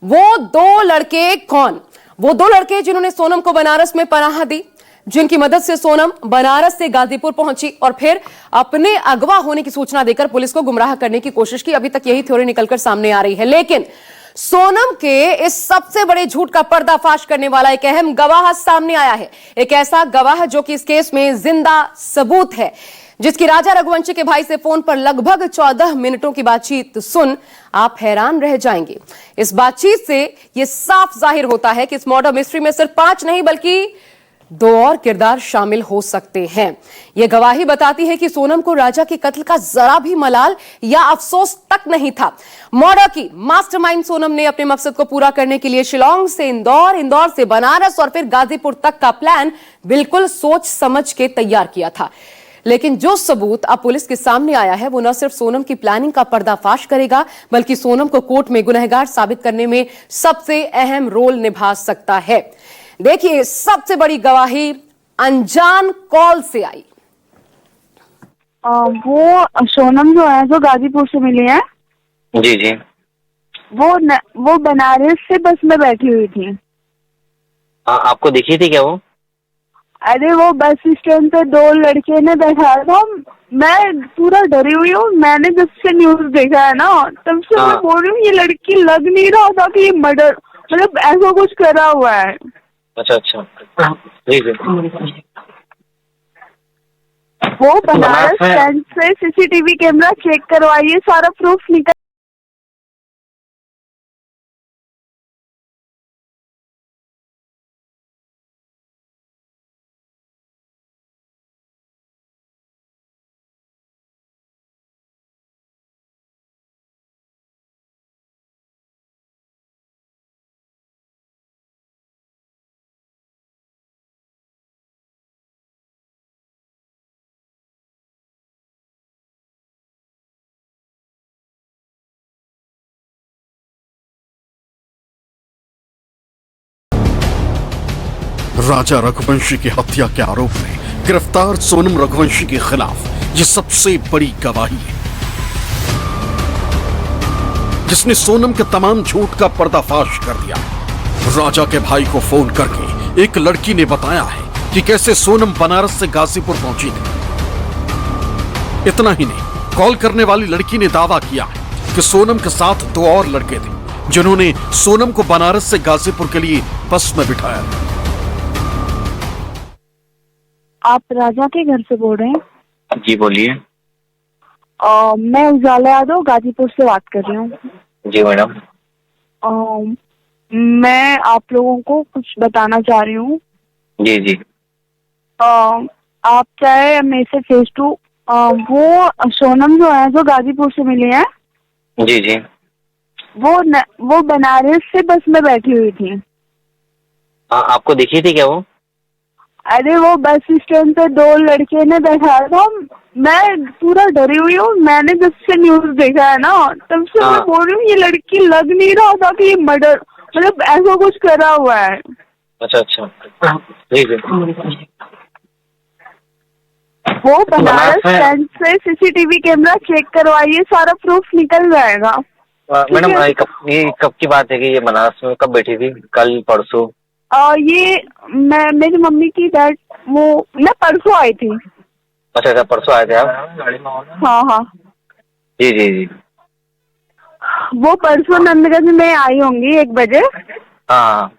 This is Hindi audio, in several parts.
वो दो लड़के कौन? वो दो लड़के जिन्होंने सोनम को बनारस में पनाह दी, जिनकी मदद से सोनम बनारस से गाजीपुर पहुंची और फिर अपने अगवा होने की सूचना देकर पुलिस को गुमराह करने की कोशिश की। अभी तक यही थ्योरी निकलकर सामने आ रही है, लेकिन सोनम के इस सबसे बड़े झूठ का पर्दाफाश करने वाला एक अहम गवाह सामने आया है। एक ऐसा गवाह जो कि इस केस में जिंदा सबूत है, जिसकी राजा रघुवंशी के भाई से फोन पर लगभग 14 मिनटों की बातचीत सुन आप हैरान रह जाएंगे। इस बातचीत से यह साफ जाहिर होता है कि इस मर्डर मिस्ट्री में सिर्फ 5 नहीं बल्कि 2 और किरदार शामिल हो सकते हैं। यह गवाही बताती है कि सोनम को राजा के कत्ल का जरा भी मलाल या अफसोस तक नहीं था। मर्डर की मास्टरमाइंड सोनम ने अपने मकसद को पूरा करने के लिए शिलांग से इंदौर, इंदौर से बनारस और फिर गाजीपुर तक का प्लान बिल्कुल सोच समझ के तैयार किया था। लेकिन जो सबूत अब पुलिस के सामने आया है वो न सिर्फ सोनम की प्लानिंग का पर्दाफाश करेगा बल्कि सोनम को कोर्ट में गुनहगार साबित करने में सबसे अहम रोल निभा सकता है। देखिए, सबसे बड़ी गवाही अनजान कॉल से आई। वो सोनम जो है जो गाजीपुर से मिली है, जी जी, वो बनारस से बस में बैठी हुई थी। आपको दिखी थी क्या वो? अरे वो बस स्टैंड पे 2 लड़के ने बैठा था, मैं पूरा डरी हुई हूँ। मैंने जब से न्यूज देखा है ना तब से मैं बोल रही हूँ ये लड़की लग नहीं रहा था कि ये मर्डर मतलब ऐसा कुछ करा हुआ है। अच्छा अच्छा, जी जी। वो बनारस स्टैंड से सीसीटीवी कैमरा चेक करवाइए, सारा प्रूफ निकल। राजा रघुवंशी की हत्या के आरोप में गिरफ्तार सोनम रघुवंशी के खिलाफ यह सबसे बड़ी गवाही है, जिसने सोनम के तमाम झूठ का पर्दाफाश कर दिया। राजा के भाई को फोन करके एक लड़की ने बताया है कि कैसे सोनम बनारस से गाजीपुर पहुंची थी। इतना ही नहीं, कॉल करने वाली लड़की ने दावा किया है कि सोनम के साथ 2 और लड़के थे जिन्होंने सोनम को बनारस से गाजीपुर के लिए बस में बिठाया। आप राजा के घर से बोल रहे हैं? जी बोलिए। मैं उजाला यादव गाजीपुर से बात कर रही हूँ। जी मैडम। मैं आप लोगों को कुछ बताना चाह रही हूँ। जी जी। आप चाहे मेरे से फेस टू, वो सोनम जो है जो गाजीपुर से मिली है, जी जी, वो बनारस से बस में बैठी हुई थी। आपको दिखी थी क्या वो? अरे वो बस स्टैंड पे 2 लड़के ने बैठा था, मैं पूरा डरी हुई हूँ। मैंने जब से न्यूज देखा है ना तब से मैं बोल रही हूँ ये लड़की लग नहीं रहा था कि ये मर्डर मतलब ऐसा कुछ करा हुआ है। अच्छा अच्छा, जी जी। वो बनारस स्टैंड से सीसीटीवी कैमरा चेक करवाइए, सारा प्रूफ निकल जाएगा। मैडम ये कब की बात है कि ये बनारस में कब बैठी थी? कल परसों? ये मेरी मम्मी की डैड वो मैं परसों आई थी। अच्छा अच्छा, परसों आए थे आप? हाँ हाँ जी जी जी। वो परसों नंदगंज में आई होंगी 1 बजे। हाँ।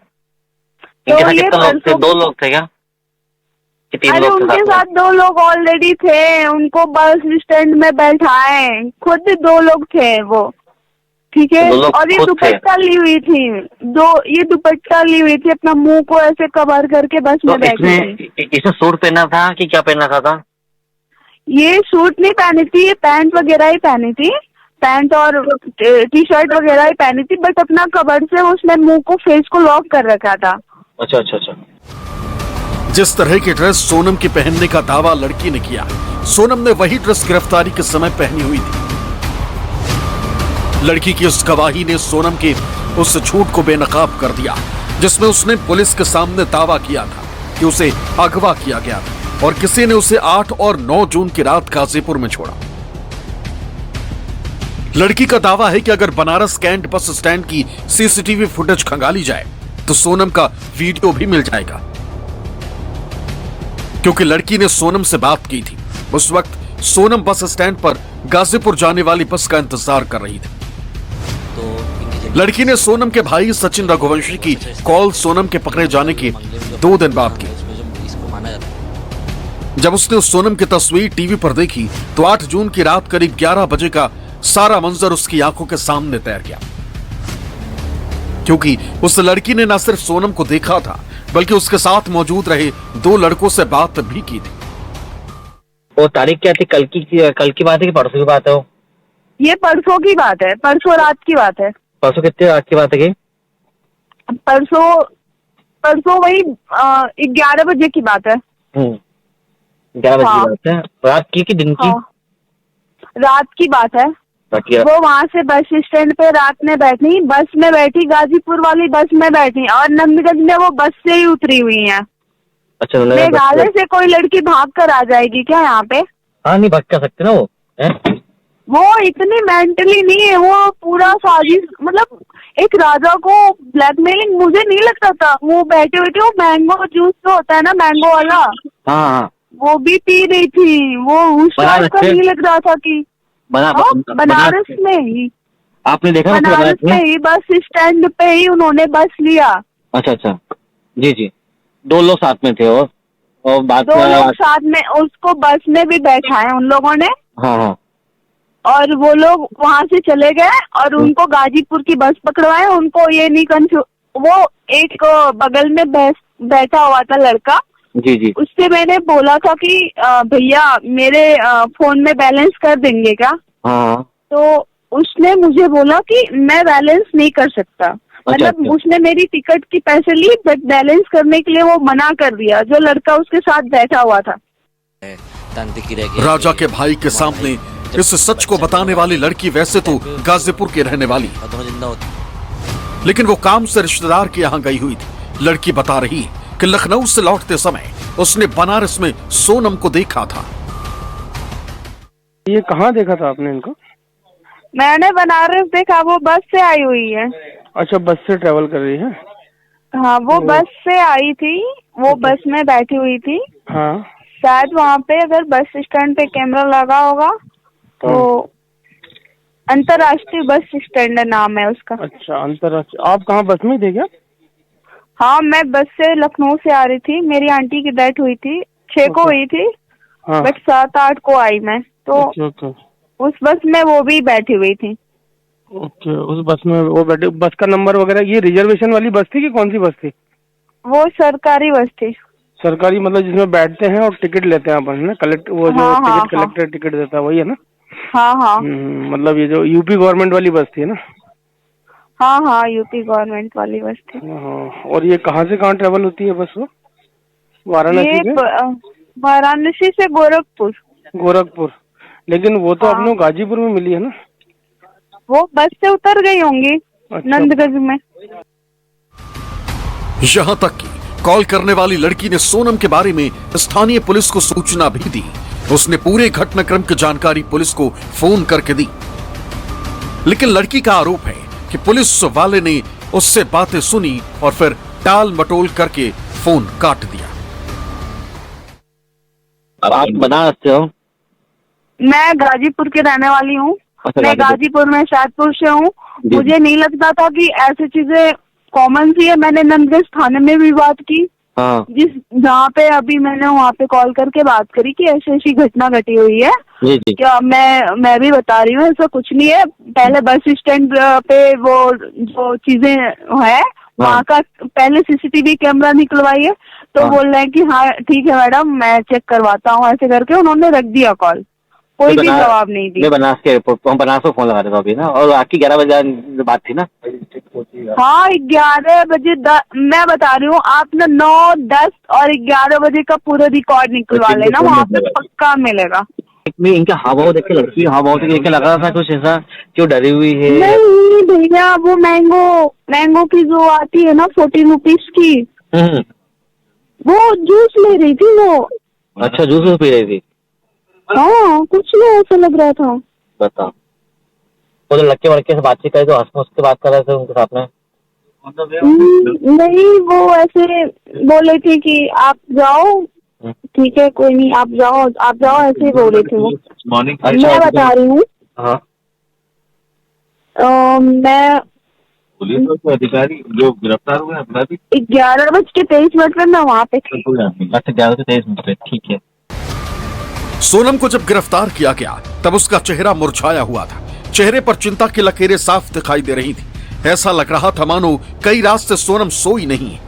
तो इनके साथ ये कितने लोग थे? 2 लोग थे क्या कि 3 अरे लोग थे? उनके साथ 2 लोग ऑलरेडी थे, उनको बस स्टैंड में बैठाए, खुद 2 लोग थे वो, ठीक है। और ये दुपट्टा ली हुई थी, ये दुपट्टा ली हुई थी, अपना मुंह को ऐसे कवर करके बस में बैठी थी। इसने सूट पहना था कि क्या पहना था? ये सूट नहीं पहनी थी, ये पैंट वगैरह ही पहनी थी, पैंट और टी-शर्ट वगैरह ही पहनी थी, बट अपना कवर से उसने मुंह को, फेस को लॉक कर रखा था। अच्छा अच्छा अच्छा। जिस तरह की ड्रेस सोनम के पहनने का दावा लड़की ने किया, सोनम ने वही ड्रेस गिरफ्तारी के समय पहनी हुई थी। लड़की की उस गवाही ने सोनम के उस झूठ को बेनकाब कर दिया, जिसमें उसने पुलिस के सामने दावा किया था कि उसे अगवा किया गया था और किसी ने उसे 8 और 9 जून की रात गाजीपुर में छोड़ा। लड़की का दावा है कि अगर बनारस कैंट बस स्टैंड की सीसीटीवी फुटेज खंगाली जाए तो सोनम का वीडियो भी मिल जाएगा, क्योंकि लड़की ने सोनम से बात की थी। उस वक्त सोनम बस स्टैंड पर गाजीपुर जाने वाली बस का इंतजार कर रही थी। लड़की ने सोनम के भाई सचिन रघुवंशी की कॉल सोनम के पकड़े जाने के 2 दिन बाद की। जब उसने उस सोनम की तस्वीर टीवी पर देखी तो 8 जून की रात करीब 11 बजे का सारा मंजर उसकी आंखों के सामने तैर गया, क्योंकि उस लड़की ने न सिर्फ सोनम को देखा था बल्कि उसके साथ मौजूद रहे 2 लड़कों से बात भी की थी। वो तारीख क्या थी? कल की बात है कि परसों की बात है? वो ये परसों की बात है, परसों रात की बात है। परसों कितने रात की बात है? परसों वही 11 बजे की बात है। 11 बजे की बात है। रात की दिन की? हाँ, रात की बात है। वो वहाँ से बस स्टैंड पे रात में बैठी, बस में बैठी, गाजीपुर वाली बस में बैठी और नंदगंज में वो बस से ही उतरी हुई है। अच्छा, मेघालय से कोई लड़की भाग कर आ जाएगी क्या यहाँ पे? हाँ, नहीं भाग कर सकते ना वो है? वो इतनी मेंटली नहीं है, वो पूरा साजिश, मतलब एक राजा को ब्लैकमेलिंग। मुझे नहीं लगता था वो बैठे हुए थे, वो मैंगो जूस जो होता है ना, मैंगो वाला, हाँ, वो भी पी रही थी। वो उस टाइम का नहीं लग रहा था कि बनारस में ही। आपने देखा? बनारस में ही बस स्टैंड पे ही उन्होंने बस लिया। अच्छा, जी, 2 लोग साथ में थे और बात 2 लोग साथ में, उसको बस में भी बैठा है उन लोगों ने। हाँ। और वो लोग वहाँ से चले गए और उनको गाजीपुर की बस पकड़वाए। उनको ये नहीं वो एक बगल में बैठा हुआ था लड़का, जी, उससे मैंने बोला था कि भैया मेरे फोन में बैलेंस कर देंगे क्या? हाँ। तो उसने मुझे बोला कि मैं बैलेंस नहीं कर सकता। मतलब उसने मेरी टिकट की पैसे ली बट बैलेंस करने के लिए वो मना कर दिया, जो लड़का उसके साथ बैठा हुआ था। राजा के भाई के सामने इस सच को बताने वाली लड़की वैसे तो गाजीपुर की रहने वाली, लेकिन वो काम से रिश्तेदार के यहाँ गई हुई थी। लड़की बता रही है कि लखनऊ से लौटते समय उसने बनारस में सोनम को देखा था। ये कहाँ देखा था आपने इनको? मैंने बनारस देखा, वो बस से आई हुई है। अच्छा, बस से ट्रेवल कर रही है? हाँ, वो बस से आई थी, वो बस में बैठी हुई थी। हाँ, शायद वहाँ पे अगर बस स्टैंड पे कैमरा लगा होगा तो अंतरराष्ट्रीय बस स्टैंड नाम है उसका। अच्छा, अंतरराष्ट्रीय। आप कहाँ बस में थे क्या? हाँ, मैं बस से लखनऊ से आ रही थी। मेरी आंटी की डेथ हुई थी, 6 को हुई थी। हाँ। बट 7-8 को आई मैं, तो ओके। उस बस में वो भी बैठी हुई थी। ओके, उस बस में वो बैठे। बस का नंबर वगैरह, ये रिजर्वेशन वाली बस थी कि कौन सी बस थी? वो सरकारी बस थी। सरकारी मतलब जिसमें बैठते हैं और टिकट लेते हैं अपन, ना कलेक्ट, वो जो टिकट कलेक्टर टिकट देता है वही है ना? हाँ। मतलब ये जो यूपी गवर्नमेंट वाली बस थी ना? हाँ, यूपी गवर्नमेंट वाली बस थी। हाँ। और ये कहाँ से कहाँ ट्रेवल होती है बस? वो वाराणसी से? वाराणसी से गोरखपुर। लेकिन वो तो अपने गाजीपुर में मिली है ना? वो बस से उतर गई होंगी। अच्छा। नंदगंज में। यहाँ तक कि कॉल करने वाली लड़की ने सोनम के बारे में स्थानीय पुलिस को सूचना भी दी। उसने पूरे घटनाक्रम की जानकारी पुलिस को फोन करके दी, लेकिन लड़की का आरोप है कि पुलिस वाले ने उससे बातें सुनी और फिर टाल मटोल करके फोन काट दिया। अब आप बनारस से हो? मैं गाजीपुर की रहने वाली हूँ। मैं गाजीपुर में शाहपुर से हूँ। मुझे नहीं लगता था कि ऐसी चीजें कॉमन सी है। मैंने नंदगंज थाने में भी बात की, जहाँ पे अभी मैंने वहाँ पे कॉल करके बात करी कि ऐसी ऐसी घटना घटी हुई है। क्या मैं भी बता रही हूँ, ऐसा कुछ नहीं है। पहले बस स्टैंड पे वो जो चीजें है वहाँ का पहले सीसीटीवी कैमरा निकलवाइए। तो बोल रहे हैं कि हाँ ठीक है मैडम, मैं चेक करवाता हूँ। ऐसे करके उन्होंने रख दिया कॉल, कोई भी जवाब नहीं दिया। बनारस के एयरपोर्ट पर, हम बनारस को फोन लगा रहे थे अभी ना, और आपकी 11 बजे बात थी ना? हाँ, 11 बजे मैं बता रही हूँ। आप ना 9, 10 और 11 बजे का पूरा रिकॉर्ड निकलवा लेना, वहाँ पे पक्का मिलेगा। इनका हाव देख के लड़की हाव देख के लग रहा था कुछ ऐसा क्यों डरी हुई है? नहीं भैया, वो मैंगो की जो आती है ना 14 रुपीज की, वो जूस ले रही थी वो। अच्छा, जूस पी रही थी? हाँ, कुछ नहीं ऐसा लग रहा था। बताओ। वो जो लड़के वड़के से बातचीत करे तो हंस के बात कर रहे थे उनके साथ में? नहीं, वो ऐसे बोले थे कि आप जाओ, ठीक है कोई नहीं, आप जाओ ऐसे ही बोले थे वो। मैं बता रही हूँ। हाँ, मैं पुलिस के अधिकारी जो गिरफ्तार हुए अपराधी 11:23 में मैं वहाँ पे थी। अच्छा 11:23 पे, ठीक है। सोनम को जब गिरफ्तार किया गया तब उसका चेहरा मुरझाया हुआ था। चेहरे पर चिंता की लकीरें साफ दिखाई दे रही थी। ऐसा लग रहा था मानो कई रात से सोनम सोई नहीं है।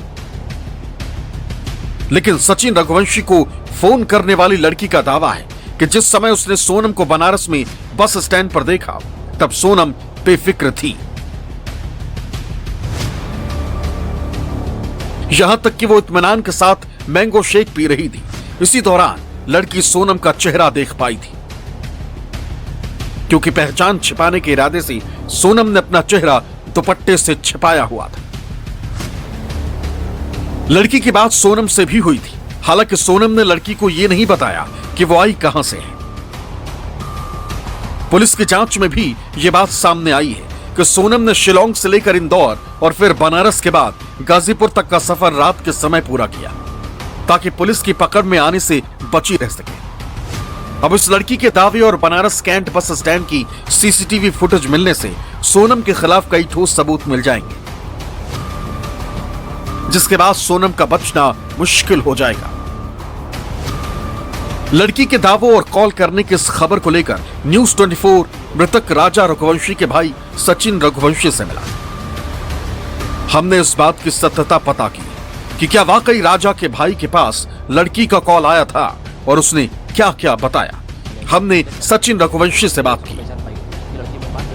लेकिन सचिन रघुवंशी को फोन करने वाली लड़की का दावा है कि जिस समय उसने सोनम को बनारस में बस स्टैंड पर देखा तब सोनम बेफिक्र थी। यहां तक कि वो इत्मीनान के साथ मैंगो शेक पी रही थी। इसी दौरान लड़की सोनम का चेहरा देख पाई थी, क्योंकि पहचान छिपाने के इरादे से सोनम ने अपना चेहरा दुपट्टे से छिपाया हुआ था। लड़की की बात सोनम से भी हुई थी। हालांकि सोनम ने लड़की को यह नहीं बताया कि वो आई कहां से है। पुलिस की जांच में भी यह बात सामने आई है कि सोनम ने शिलोंग से लेकर इंदौर और फिर बनारस के बाद गाजीपुर तक का सफर रात के समय पूरा किया ताकि पुलिस की पकड़ में आने से बची रह सके। अब इस लड़की के दावे और बनारस कैंट बस स्टैंड की सीसीटीवी फुटेज मिलने से सोनम के खिलाफ कई ठोस सबूत मिल जाएंगे, जिसके बाद सोनम का बचना मुश्किल हो जाएगा। लड़की के दावों और कॉल करने की इस खबर को लेकर न्यूज 24 मृतक राजा रघुवंशी के भाई सचिन रघुवंशी से मिला। हमने इस बात की सत्यता पता की कि क्या वाकई राजा के भाई के पास लड़की का कॉल आया था और उसने क्या क्या बताया। हमने सचिन रघुवंशी से बात की।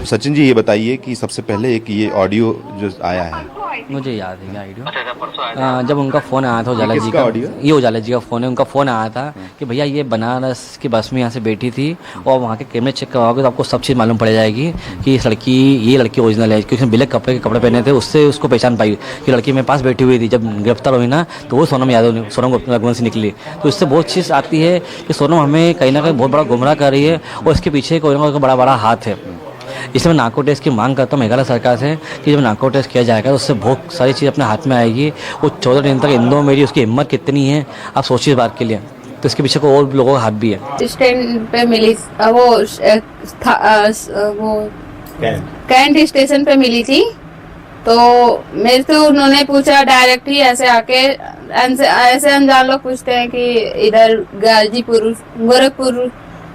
सचिन जी, ये बताइए कि सबसे पहले एक ये ऑडियो जो आया है, मुझे याद है ऑडियो। जब उनका फ़ोन आया था उजाला जी का, ऑडियो? ये उजाला जी का फ़ोन है। उनका फ़ोन आया था कि भैया ये बनारस की बस में यहाँ से बैठी थी और वहाँ के कैमरे चेक करवाओगे तो आपको सब चीज़ मालूम पड़ जाएगी कि ये लड़की ओरिजिनल है, क्योंकि उसने ब्लैक कपड़े पहने थे। उससे उसको पहचान पाई कि लड़की मेरे पास बैठी हुई थी। जब गिरफ्तार हुई ना तो वो सोनम रघुवंशी निकली। तो इससे बहुत चीज़ आती है कि सोनम हमें कहीं ना कहीं बहुत बड़ा गुमराह कर रही है और इसके पीछे कोई ना कोई बड़ा बड़ा हाथ है। इसलिए मैं नार्को टेस्ट की मांग करता हूँ मेघालय सरकार से कि जब नार्को टेस्ट किया जाएगा तो उससे बहुत सारी चीज़ अपने हाथ में आएगी। वो 14 दिन तक इंदौर में रही, उसकी हिम्मत कितनी है आप सोचिए इस बात के लिए। तो इसके पीछे को और लोगों का हाथ भी है। स्टैंड पे मिली वो कैंट स्टेशन पे मिली थी। तो मेरे से उन्होंने पूछा डायरेक्ट ही ऐसे आके, ऐसे अनजान लोग पूछते हैं कि इधर गाजीपुर गोरखपुर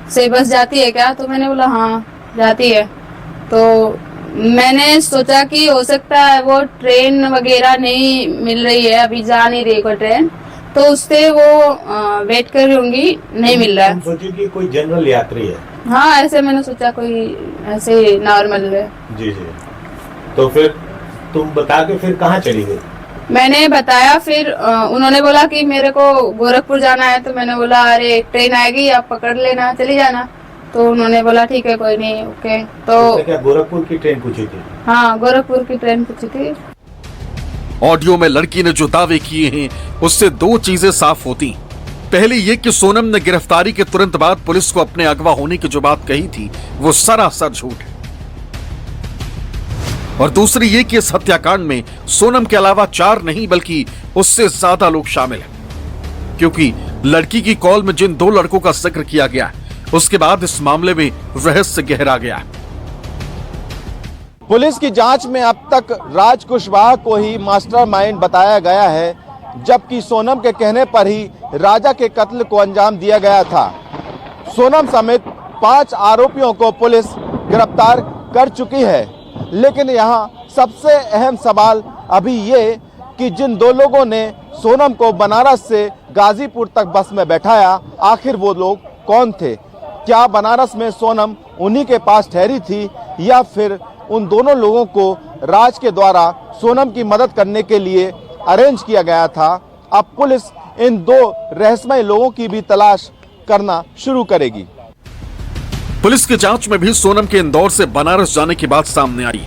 से बस जाती है क्या? तो मैंने बोला हाँ जाती है। तो मैंने सोचा कि हो सकता है वो ट्रेन वगैरह नहीं मिल रही है, अभी जा नहीं रही कोई ट्रेन, तो उससे वो वेट कर रही होंगी, नहीं मिल रहा है। सोची कि कोई जनरल यात्री है? हाँ ऐसे मैंने सोचा कोई ऐसे नॉर्मल है। जी जी। तो फिर तुम बता के फिर कहाँ चली गई? मैंने बताया, फिर उन्होंने बोला कि मेरे को गोरखपुर जाना है। तो मैंने बोला अरे ट्रेन आएगी आप पकड़ लेना, चली जाना। तो उन्होंने बोला ठीक है कोई नहीं, ओके। तो क्या गोरखपुर की ट्रेन पूछी थी? हाँ गोरखपुर की ट्रेन पूछी थी। ऑडियो में लड़की ने जो दावे किए हैं उससे दो चीजें साफ होती। पहली ये कि सोनम ने गिरफ्तारी के तुरंत बाद पुलिस को अपने अगवा होने की जो बात कही थी वो सरासर झूठ है। और दूसरी ये कि इस हत्याकांड में सोनम के अलावा 4 नहीं बल्कि उससे ज्यादा लोग शामिल हैं, क्योंकि लड़की की कॉल में जिन 2 लड़कों का जिक्र किया गया है उसके बाद इस मामले में रहस्य गहरा गया है। पुलिस की जांच में अब तक राज कुशवाहा को ही मास्टरमाइंड बताया गया है, जबकि सोनम के कहने पर ही राजा के कत्ल को अंजाम दिया गया था। सोनम समेत 5 आरोपियों को पुलिस गिरफ्तार कर चुकी है, लेकिन यहाँ सबसे अहम सवाल अभी ये कि जिन 2 लोगों ने सोनम को बनारस से गाजीपुर तक बस में बैठाया, आखिर वो लोग कौन थे? क्या बनारस में सोनम उन्हीं के पास ठहरी थी या फिर उन दोनों लोगों को राज के द्वारा सोनम की मदद करने के लिए अरेंज किया गया था? अब पुलिस इन 2 रहस्यमय लोगों की भी तलाश करना शुरू करेगी। पुलिस की जांच में भी सोनम के इंदौर से बनारस जाने की बात सामने आई।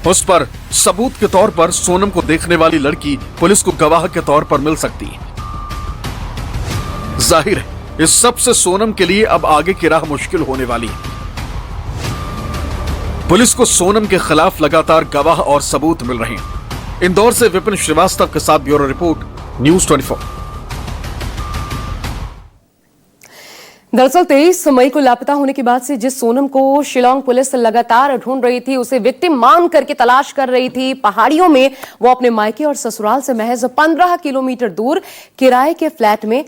उस पर सबूत के तौर पर सोनम को देखने वाली लड़की पुलिस को गवाह के तौर पर मिल सकती है। जाहिर है इस सब से सोनम के लिए अब आगे की राह मुश्किल होने वाली है। पुलिस को सोनम के खिलाफ लगातार गवाह और सबूत मिल रहे हैं। इंदौर से विपिन श्रीवास्तव के साथ ब्यूरो रिपोर्ट, न्यूज़ 24। दरअसल 23 मई को लापता होने के बाद से जिस सोनम को शिलांग पुलिस लगातार ढूंढ रही थी, उसे विक्टिम मान करके तलाश कर रही थी। पहाड़ियों में वो अपने मायके और ससुराल से महज 15 किलोमीटर दूर किराए के फ्लैट में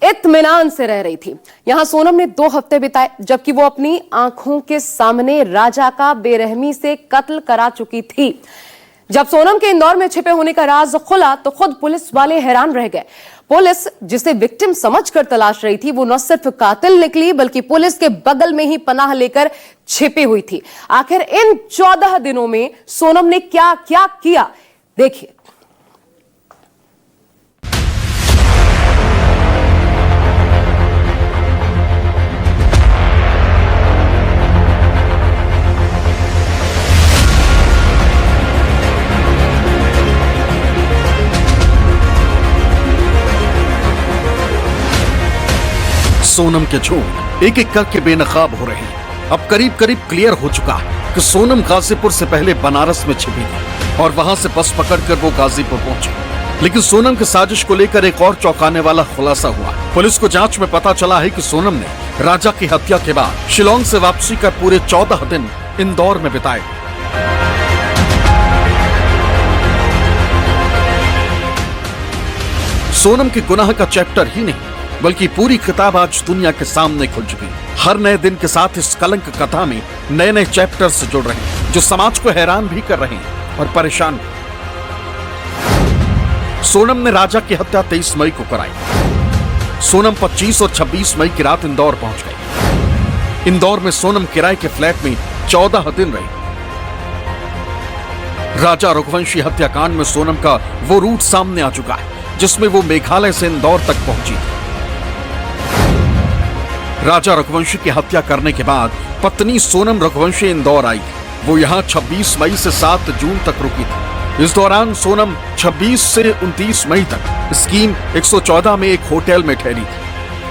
इत्मीनान से रह रही थी। यहां सोनम ने 2 हफ्ते बिताए, जबकि वो अपनी आंखों के सामने राजा का बेरहमी से कत्ल करा चुकी थी। जब सोनम के इंदौर में छिपे होने का राज खुला तो खुद पुलिस वाले हैरान रह गए। पुलिस जिसे विक्टिम समझकर तलाश रही थी, वो न सिर्फ कातिल निकली बल्कि पुलिस के बगल में ही पनाह लेकर छिपी हुई थी। आखिर इन 14 दिनों में सोनम ने क्या क्या किया, देखिए। सोनम के झूठ एक एक करके बेनकाब हो रहे हैं। अब करीब करीब क्लियर हो चुका है कि सोनम गाजीपुर से पहले बनारस में छिपी थी और वहां से बस पकड़कर वो गाजीपुर पहुंची। लेकिन सोनम की साजिश को लेकर एक और चौंकाने वाला खुलासा हुआ। पुलिस को जांच में पता चला है कि सोनम ने राजा की हत्या के बाद शिलांग से वापसी कर पूरे 14 दिन इंदौर में बिताए। सोनम के गुनाह का चैप्टर ही नहीं बल्कि पूरी किताब आज दुनिया के सामने खुल चुकी। हर नए दिन के साथ इस कलंक कथा में नए नए चैप्टर्स जुड़ रहे हैं जो समाज को हैरान भी कर रहे हैं और परेशान भी। सोनम ने राजा की हत्या 23 मई को कराई। सोनम 25 और 26 मई की रात इंदौर पहुंच गई। इंदौर में सोनम किराए के फ्लैट में 14 दिन रही। राजा रघुवंशी हत्याकांड में सोनम का वो रूट सामने आ चुका है जिसमें वो मेघालय से इंदौर तक पहुंची थी। राजा रघुवंशी की हत्या करने के बाद पत्नी सोनम रघुवंशी इंदौर आई थी। वो यहाँ 26 मई से 7 जून तक रुकी थी। इस दौरान सोनम 26 से 29 मई तक स्कीम 114 में एक होटल में ठहरी थी।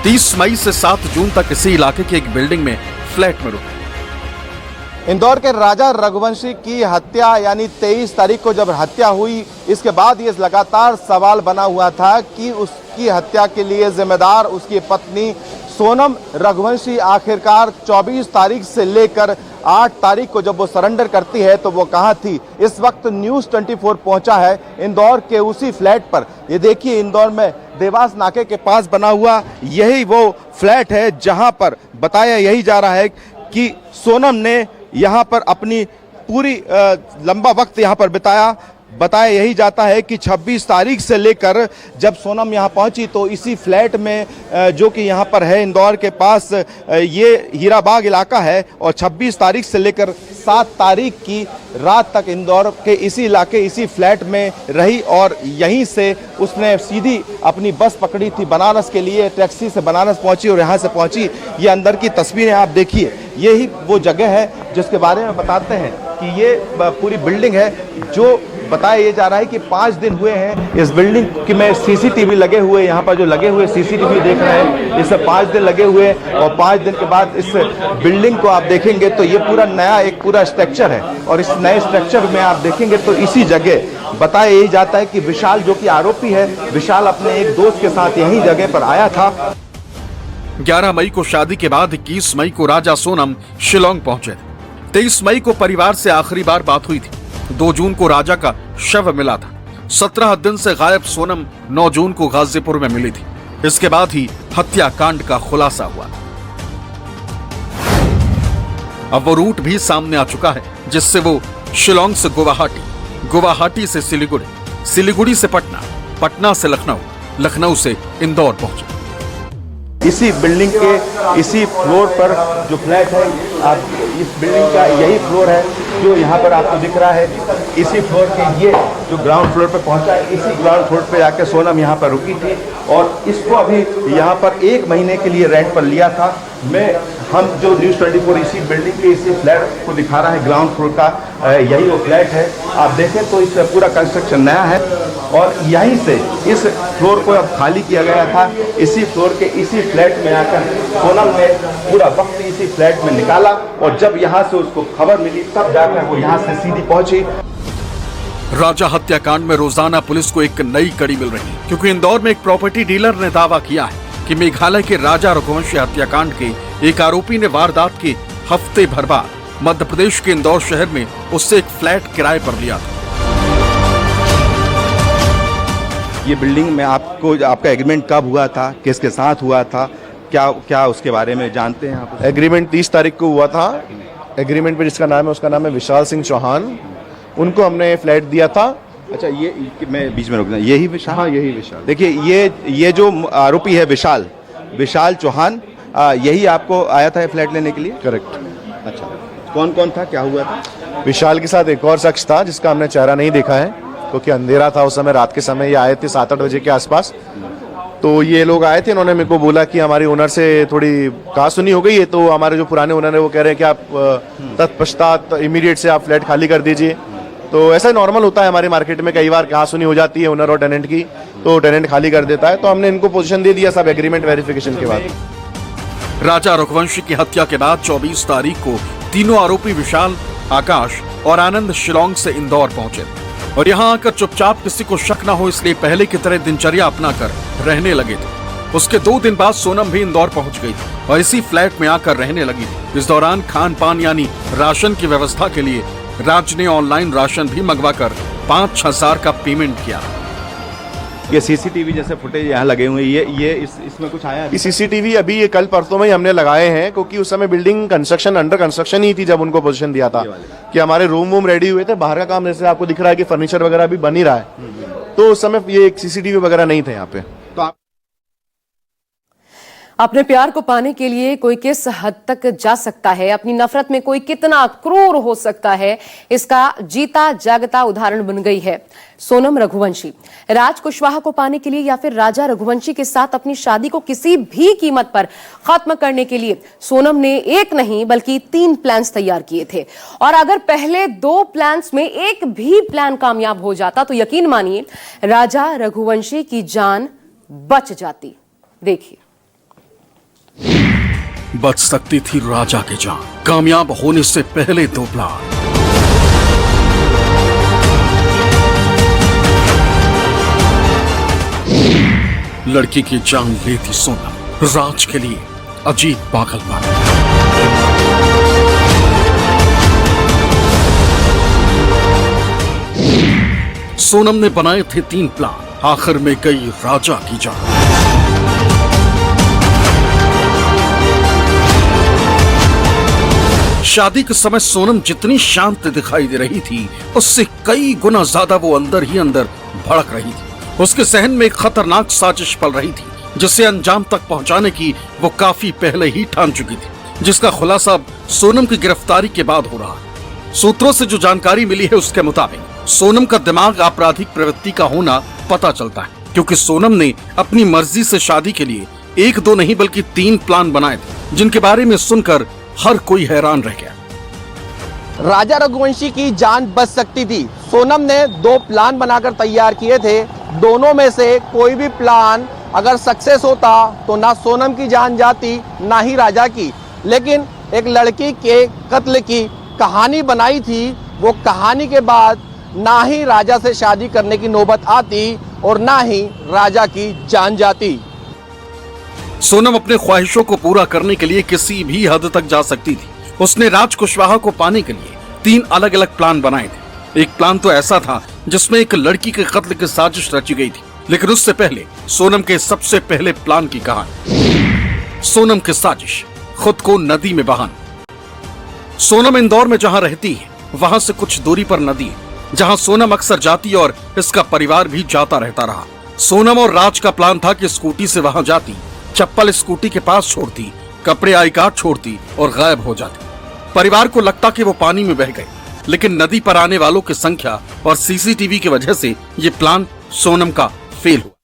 30 मई से 7 जून तक इसी इलाके की एक बिल्डिंग में फ्लैट में रुकी। इंदौर के राजा रघुवंशी की हत्या यानी 23 तारीख को जब हत्या हुई, इसके बाद ये लगातार सवाल बना हुआ था कि उसकी हत्या के लिए जिम्मेदार उसकी पत्नी सोनम रघुवंशी आखिरकार 24 तारीख से लेकर 8 तारीख को जब वो सरेंडर करती है तो वो कहाँ थी। इस वक्त न्यूज़ 24 पहुंचा है इंदौर के उसी फ्लैट पर। ये देखिए, इंदौर में देवास नाके के पास बना हुआ यही वो फ्लैट है जहां पर बताया यही जा रहा है कि सोनम ने यहाँ पर अपनी पूरी लंबा वक्त यहाँ पर बिताया। बताया यही जाता है कि 26 तारीख से लेकर जब सोनम यहाँ पहुंची तो इसी फ्लैट में जो कि यहाँ पर है इंदौर के पास, ये हीराबाग इलाका है, और 26 तारीख से लेकर 7 तारीख की रात तक इंदौर के इसी इलाके इसी फ्लैट में रही और यहीं से उसने सीधी अपनी बस पकड़ी थी बनारस के लिए। टैक्सी से बनारस पहुंची और यहाँ से पहुंची। ये अंदर की तस्वीरें आप देखिए, यही वो जगह है जिसके बारे में बताते हैं कि ये पूरी बिल्डिंग है जो बताया ये जा रहा है कि 5 दिन हुए हैं इस बिल्डिंग में सीसीटीवी लगे हुए। यहाँ पर जो लगे हुए सीसीटीवी देख रहे हैं, इससे 5 दिन लगे हुए और 5 दिन के बाद इस बिल्डिंग को आप देखेंगे तो ये पूरा नया एक पूरा स्ट्रक्चर है और इस नए स्ट्रक्चर में आप देखेंगे तो इसी जगह बताया यही जाता है कि विशाल जो कि आरोपी है, विशाल अपने एक दोस्त के साथ यही जगह पर आया था। 11 मई को शादी के बाद 21 मई को राजा सोनम शिलांग पहुंचे थे। 23 मई को परिवार से आखिरी बार बात हुई थी। 2 जून को राजा का शव मिला था। 17 दिन से गायब सोनम 9 जून को गाजीपुर में मिली थी। इसके बाद ही हत्याकांड का खुलासा हुआ। अब वो रूट भी सामने आ चुका है जिससे वो शिलांग से गुवाहाटी, गुवाहाटी से सिलीगुड़ी, सिलीगुड़ी से पटना, पटना से लखनऊ, लखनऊ से इंदौर पहुंचे। इसी बिल्डिंग के इसी फ्लोर पर जो फ्लैट है, आप इस बिल्डिंग का यही फ्लोर है जो यहाँ पर आपको दिख रहा है। इसी फ्लोर के ये जो ग्राउंड फ्लोर पर पहुँचा है, इसी ग्राउंड फ्लोर पे जाकर सोनम यहाँ पर रुकी थी और इसको अभी यहाँ पर 1 महीने के लिए रेंट पर लिया था हम जो न्यूज़ 24 इसी बिल्डिंग के इसी फ्लैट को दिखा रहा है, ग्राउंड फ्लोर का यही वो फ्लैट है। आप देखें तो इस पूरा कंस्ट्रक्शन नया है और यहीं से इस फ्लोर को अब खाली किया गया था। इसी फ्लोर के इसी फ्लैट में आकर सोनम ने पूरा वक्त इसी फ्लैट में निकाला और जब यहाँ से उसको खबर मिली तब जाकर वो यहाँ से सीधी पहुंची। राजा हत्याकांड में रोजाना पुलिस को एक नई कड़ी मिल रही है, क्योंकि इंदौर में एक प्रॉपर्टी डीलर ने दावा किया है कि मेघालय के राजा रघुवंशी हत्याकांड के एक आरोपी ने वारदात के हफ्ते भर बाद मध्य प्रदेश के इंदौर शहर में उससे एक फ्लैट किराए पर लिया था। ये बिल्डिंग में आपका एग्रीमेंट कब हुआ था, किसके साथ हुआ था, क्या उसके बारे में जानते हैं आप? एग्रीमेंट 30 तारीख को हुआ था। एग्रीमेंट पे जिसका नाम है उसका नाम है विशाल सिंह चौहान। उनको हमने फ्लैट दिया था। अच्छा, ये मैं बीच में रुकना, यही विशाल? हाँ, यही विशाल। देखिए ये जो आरोपी है विशाल चौहान, यही आपको आया था फ्लैट लेने के लिए? करेक्ट। अच्छा, कौन कौन था, क्या हुआ था? विशाल के साथ एक और शख्स था जिसका हमने चेहरा नहीं देखा है क्योंकि अंधेरा था उस समय, रात के समय ये आए थे 7-8 बजे के आसपास। तो ये लोग आए थे, इन्होंने मेरे को बोला कि हमारी ओनर से थोड़ी कहा सुनी हो गई है, तो हमारे जो पुराने ओनर है वो कह रहे हैं कि आप तत्पश्चात इमीडिएट से आप फ्लैट खाली कर दीजिए। तो ऐसा नॉर्मल होता है हमारी मार्केट में, कई बार कहा सुनी हो जाती है ओनर और टेनेंट की, तो टेनेंट खाली कर देता है। तो हमने इनको पोजीशन दे दिया सब एग्रीमेंट वेरिफिकेशन के बाद। राजा रघुवंशी की हत्या के बाद 24 तारीख को तीनों आरोपी विशाल, आकाश और आनंद शिलोंग से इंदौर पहुंचे और यहां आकर चुपचाप किसी को शक न हो इसलिए पहले की तरह दिनचर्या अपनाकर रहने लगे थे। उसके 2 दिन बाद सोनम भी इंदौर पहुंच गई थी और इसी फ्लैट में आकर रहने लगी थी। इस दौरान खान पान यानी राशन की व्यवस्था के लिए राज ने ऑनलाइन राशन भी मंगवाकर 5,000 का पेमेंट किया। ये सीसीटीवी जैसे फुटेज यहाँ लगे हुए, ये इसमें कुछ आया? ये सीसीटीवी अभी ये कल परसों में ही हमने लगाए हैं क्योंकि उस समय बिल्डिंग कंस्ट्रक्शन अंडर कंस्ट्रक्शन ही थी जब उनको पोजीशन दिया था कि हमारे रूम वूम रेडी हुए थे। बाहर का काम जैसे आपको दिख रहा है कि फर्नीचर वगैरह भी बन ही रहा है, तो उस समय ये सीसीटीवी वगैरह नहीं थे यहाँ पे। तो अपने प्यार को पाने के लिए कोई किस हद तक जा सकता है, अपनी नफरत में कोई कितना क्रूर हो सकता है, इसका जीता जागता उदाहरण बन गई है सोनम रघुवंशी। राज कुशवाहा को पाने के लिए या फिर राजा रघुवंशी के साथ अपनी शादी को किसी भी कीमत पर खत्म करने के लिए सोनम ने एक नहीं बल्कि 3 प्लान्स तैयार किए थे। और अगर पहले 2 प्लान्स में एक भी प्लान कामयाब हो जाता तो यकीन मानिए राजा रघुवंशी की जान बच जाती। देखिए, बच सकती थी राजा की जान, कामयाब होने से पहले 2 प्लान। लड़की की जान लेती सोनम, राज के लिए अजीब पागलपन। सोनम ने बनाए थे 3 प्लान, आखिर में गई राजा की जान। शादी के समय सोनम जितनी शांत दिखाई दे रही थी उससे कई गुना ज्यादा वो अंदर ही अंदर भड़क रही थी। उसके सहन में एक खतरनाक साजिश पल रही थी जिसे अंजाम तक पहुंचाने की वो काफी पहले ही ठान चुकी थी, जिसका खुलासा अब सोनम की गिरफ्तारी के बाद हो रहा है। सूत्रों से जो जानकारी मिली है उसके मुताबिक सोनम का दिमाग आपराधिक प्रवृत्ति का होना पता चलता है, क्योंकि सोनम ने अपनी मर्जी से शादी के लिए 1-2 नहीं बल्कि 3 प्लान बनाए थे, जिनके बारे में सुनकर हर कोई हैरान रह गया। राजा रघुवंशी की जान बच सकती थी। सोनम ने 2 प्लान बनाकर तैयार किए थे। दोनों में से कोई भी प्लान अगर सक्सेस होता तो ना सोनम की जान जाती ना ही राजा की, लेकिन एक लड़की के कत्ल की कहानी बनाई थी। वो कहानी के बाद ना ही राजा से शादी करने की नौबत आती और ना ही राजा की जान जाती। सोनम अपने ख्वाहिशों को पूरा करने के लिए किसी भी हद तक जा सकती थी। उसने राज कुशवाहा को पाने के लिए 3 अलग अलग प्लान बनाए थे। एक प्लान तो ऐसा था जिसमें एक लड़की के कत्ल की साजिश रची गई थी, लेकिन उससे पहले सोनम के सबसे पहले प्लान की कहानी। सोनम की साजिश, खुद को नदी में बहाना। सोनम इंदौर में जहां रहती है वहां से कुछ दूरी पर नदी है जहां सोनम अक्सर जाती और इसका परिवार भी जाता रहता रहा। सोनम और राज का प्लान था कि स्कूटी से वहां जाती, चप्पल स्कूटी के पास छोड़ती, कपड़े आई कार्ड छोड़ती और गायब हो जाती। परिवार को लगता कि वो पानी में बह गए, लेकिन नदी पर आने वालों की संख्या और सीसीटीवी की वजह से ये प्लान सोनम का फेल हुआ।